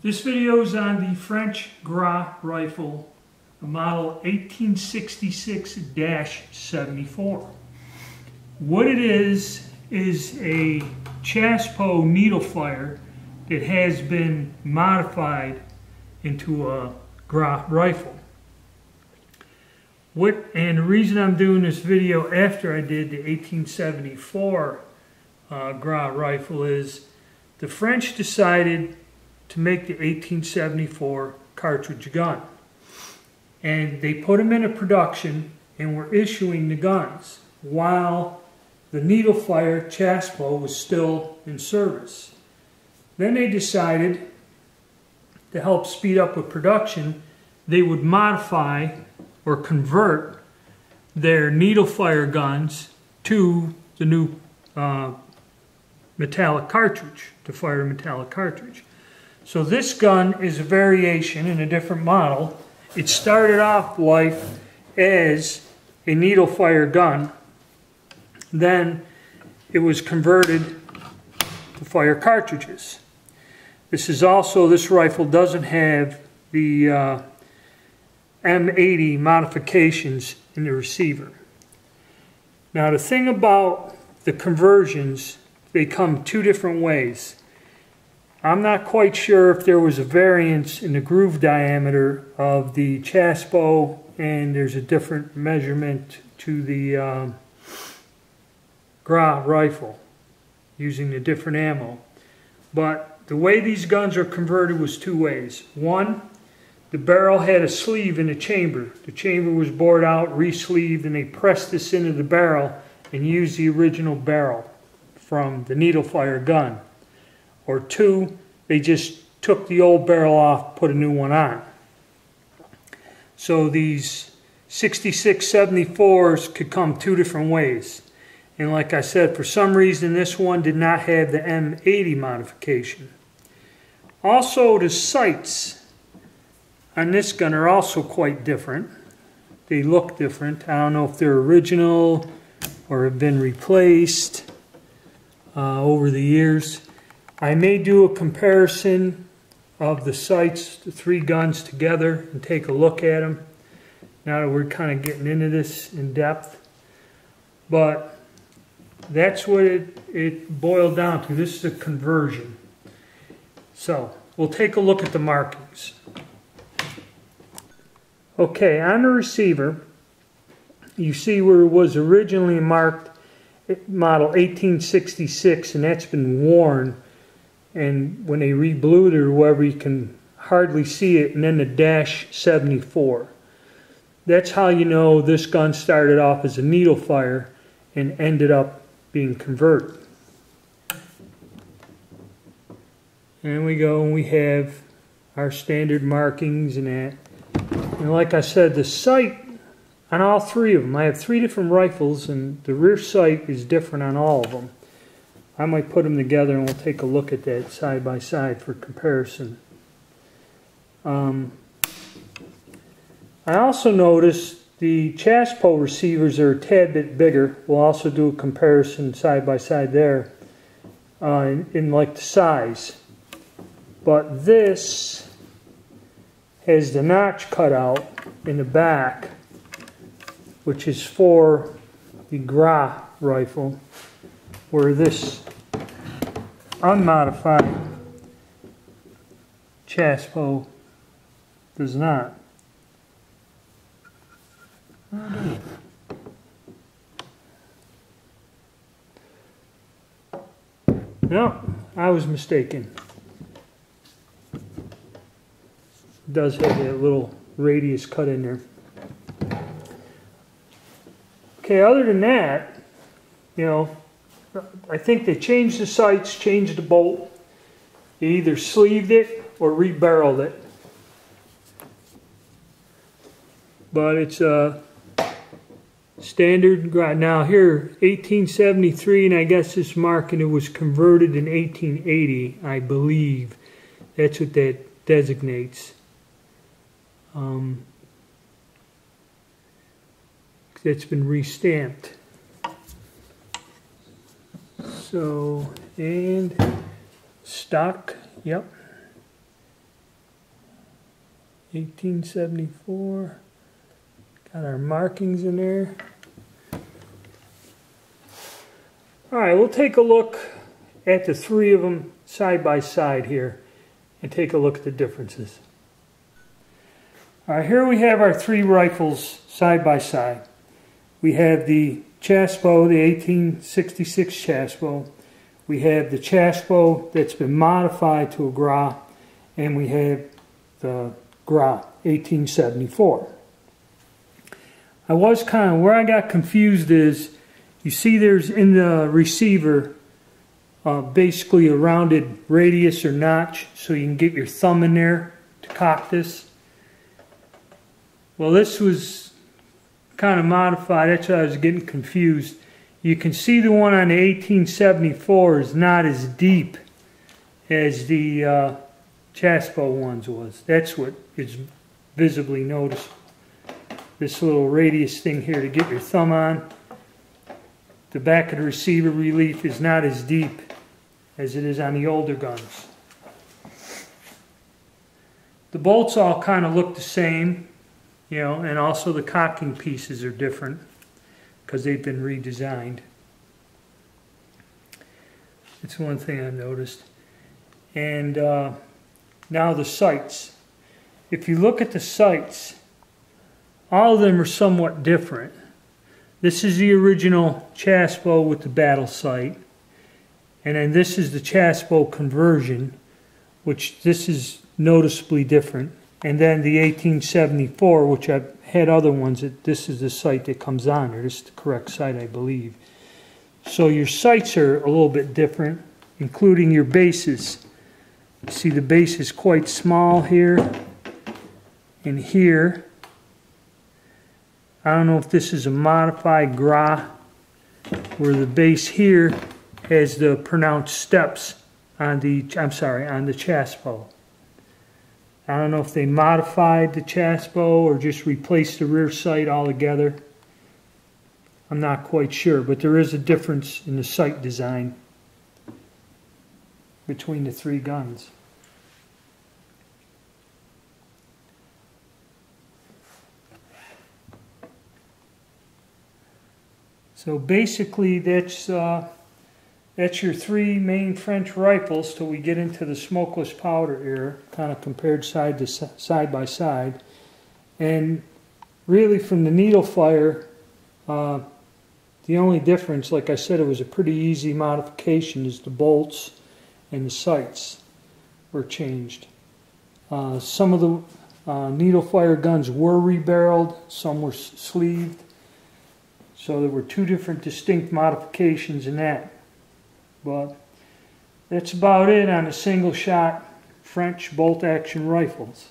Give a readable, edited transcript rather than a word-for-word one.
This video is on the French Gras rifle, the model 1866-74. What it is a Chassepoe needle fire that has been modified into a Gras rifle. And the reason I'm doing this video after I did the 1874 Gras rifle is the French decided to make the 1874 cartridge gun. And they put them into production and were issuing the guns while the needle fire Chassepoe was still in service. Then they decided to help speed up with production, they would modify or convert their needle fire guns to the new metallic cartridge, to fire a metallic cartridge. So this gun is a variation in a different model. It started off life as a needle fire gun. Then it was converted to fire cartridges. This rifle doesn't have the M80 modifications in the receiver. Now the thing about the conversions, they come two different ways. I'm not quite sure if there was a variance in the groove diameter of the Chassepoe, and there's a different measurement to the Gras rifle using the different ammo. But the way these guns are converted was two ways. One, the barrel had a sleeve in the chamber. The chamber was bored out, re-sleeved, and they pressed this into the barrel and used the original barrel from the needle fire gun. Or two, they just took the old barrel off, put a new one on. So these 66-74s could come two different ways. And like I said, for some reason this one did not have the M80 modification. Also, the sights on this gun are also quite different. They look different. I don't know if they're original or have been replaced over the years. I may do a comparison of the sights, the three guns together, and take a look at them now that we're kind of getting into this in depth. But that's what it boiled down to. This is a conversion. So we'll take a look at the markings. Okay, on the receiver, you see where it was originally marked model 1866, and that's been worn. And when they re-blued it or whatever, you can hardly see it, and then the -74. That's how you know this gun started off as a needle fire and ended up being converted. And we go, and we have our standard markings and that. And like I said, the sight on all three of them, I have three different rifles, and the rear sight is different on all of them. I might put them together and we'll take a look at that side by side for comparison. I also noticed the Chassepoe receivers are a tad bit bigger. We'll also do a comparison side by side there in like the size. But this has the notch cut out in the back, which is for the Gras rifle, where this unmodified Chassepoe does not. No, I was mistaken. It does have that little radius cut in there. Okay, other than that, you know, I think they changed the sights, changed the bolt. They either sleeved it or re-barreled it. But it's a standard. Now here, 1873, and I guess this marking, it was converted in 1880, I believe. That's what that designates. It's been re-stamped. So, and stock, yep. 1874. Got our markings in there. All right, we'll take a look at the three of them side by side here and take a look at the differences. All right, here we have our three rifles side by side. We have the Chasseau, the 1866 Chasseau. We have the Chasseau that's been modified to a Gras, and we have the Gras 1874. Where I got confused is, you see there's in the receiver basically a rounded radius or notch so you can get your thumb in there to cock this. Well, this was kind of modified, that's why I was getting confused. You can see the one on the 1874 is not as deep as the Chasseau ones was. That's what is visibly noticeable. This little radius thing here to get your thumb on. The back of the receiver relief is not as deep as it is on the older guns. The bolts all kind of look the same, you know, and also the cocking pieces are different because they've been redesigned. It's one thing I've noticed. And now the sights. If you look at the sights, all of them are somewhat different. This is the original Chasseau with the battle sight. And then this is the Chasseau conversion, which this is noticeably different. And then the 1874, which I've had other ones, this is the sight that comes on there. This is the correct sight, I believe. So your sights are a little bit different, including your bases. See, the base is quite small here and here. I don't know if this is a modified Gras, where the base here has the pronounced steps on the, on the Chasseau. I don't know if they modified the Chasseau or just replaced the rear sight altogether. I'm not quite sure, but there is a difference in the sight design between the three guns. So basically that's your three main French rifles till we get into the smokeless powder era, kind of compared side by side. And really from the needle fire, the only difference, like I said, it was a pretty easy modification, is the bolts and the sights were changed. Some of the needle fire guns were rebarreled, some were sleeved. So there were two different distinct modifications in that. But that's about it on the single shot French bolt action rifles.